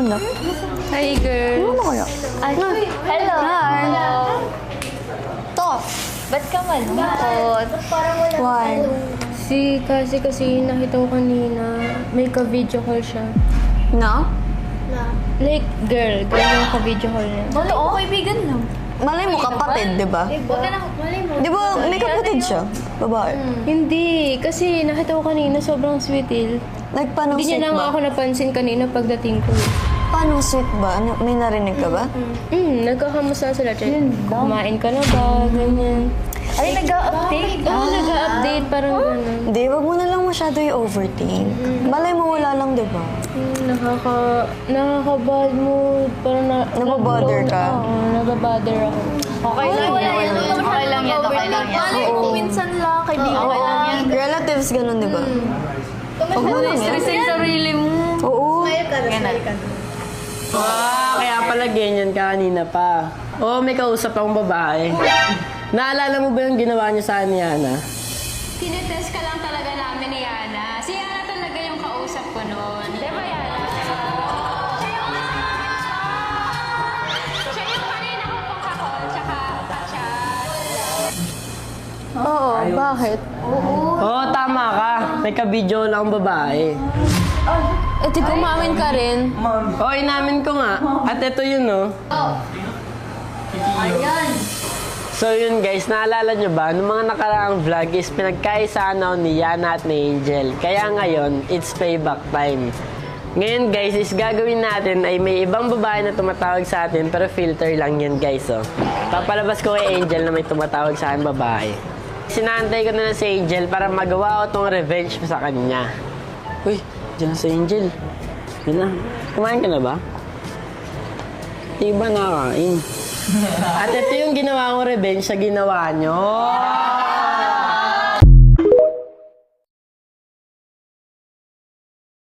ganda. Hi, girl. Ano kaya? Hello! Hi. To, ba't ka malungkot? Why? Kasi nakita ko kanina, may ka-video call siya. No? Like, girl yung ka-video call niya. Oo, kaibigan lang. Malay mo kapatid, di ba? Huwag ka na, malay mo. Di ba may kapatid siya? Babae. Hindi, kasi nakita ko kanina, sobrang sweet, Like, paano Hindi niya sweet na nga ba? ako napansin kanina pagdating ko. Paano sweet ba? Ano, may narinig ka ba? Nagkakamusta sila. Kumain ka na ba? Ganyan. Ay, nag-update. Oo, nag-update, parang gano'n. Hindi, wag mo na lang masyado i-overthink. Malay mo wala lang, di ba? Nakaka-bad mood. Parang Nababother ka? Oo, nababother ako. Okay lang yan. Okay lang yan. Okay lang yan. Malay mo, minsan lang, kaibigan. Okay lang yan. Relatives, ganun, di ba? Wag mo lang yan. Yung sarili mo. Oo. Kaya pala ganyan ka kanina pa. Oo, may kausap akong babae. Naalala mo ba yung ginawa niya sa ni Yana? Tinetest ka lang talaga namin ni Yana. Si Yana talaga yung kausap ko noon. Di ba, Yana? Siya yung kanina ko pong kakol, tsaka chat. Oo, bakit? Oo, tama ka. May kabidyo lang ang babae. Eh, di kumamin ka rin. Oo, inamin ko nga. At ito yun, no? So yun guys, naalala nyo ba? Noong mga nakaraang vlog is pinagkaisaan ako ni Yana at ni Angel. Kaya ngayon, it's payback time. Ngayon guys, is gagawin natin ay may ibang babae na tumatawag sa atin pero filter lang yan guys, oh. Papalabas ko kay Angel na may tumatawag sa akin babae. Sinantay ko na lang si Angel para magawa ko tong revenge sa kanya. Uy, dyan na si Angel. Yun na. Kumain ka na ba? Di ba nakakain? At ito yung ginawa kong revenge sa ginawa nyo.